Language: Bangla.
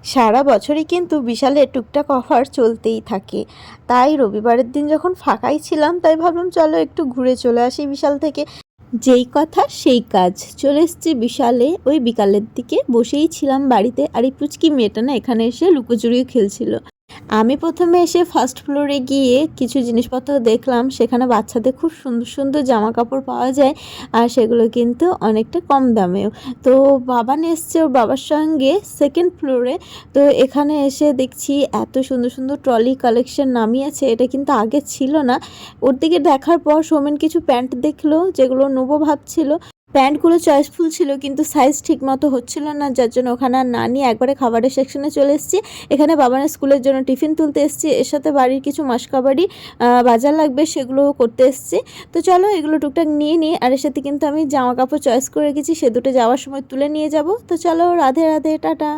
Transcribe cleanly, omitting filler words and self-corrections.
সারা বছরই কিন্তু বিশালে টুকটাক অফার চলতেই থাকে। তাই রবিবারের দিন যখন ফাঁকাই ছিলাম তাই ভাবলাম চলো একটু ঘুরে চলে আসি বিশাল থেকে। যেই কথা সেই কাজ, চলে এসেছি বিশালে। ওই বিকালের দিকে বসেই ছিলাম বাড়িতে, আর এই পুচকি মেয়েটা না এখানে এসে লুকোচুরিও খেলছিল। আমি প্রথমে এসে ফার্স্ট ফ্লোরে গিয়ে কিছু জিনিসপত্র দেখলাম, সেখানে বাচ্চাদের খুব সুন্দর সুন্দর জামা কাপড় পাওয়া যায়, আর সেগুলো কিন্তু অনেকটা কম দামেও। তো বাবান এসছে ওর বাবার সঙ্গে সেকেন্ড ফ্লোরে। তো এখানে এসে দেখছি এত সুন্দর সুন্দর ট্রলি কালেকশন নামিয়েছে, এটা কিন্তু আগে ছিল না। ওর দিকে দেখার পর সৌমেন কিছু প্যান্ট দেখলো যেগুলো নেবো ভাবছিল। প্যান্টগুলো চয়েসফুল ছিল কিন্তু সাইজ ঠিক মতো হচ্ছিল না, যার জন্য ওখানে আর না নিয়ে একবারে খাবারের সেকশনে চলে এসেছি। এখানে বাবানের স্কুলের জন্য টিফিন তুলতে এসেছি, এর সাথে বাড়ির কিছু মাসকাবাড়ি বাজার লাগবে সেগুলো করতে এসেছি। তো চলো এগুলো টুকটাক নিয়ে নিই, আর এর সাথে কিন্তু আমি জামা কাপড় চয়েস করে রেখেছি, সে দুটো যাওয়ার সময় তুলে নিয়ে যাব। তো চলো রাধে রাধে, টাটা।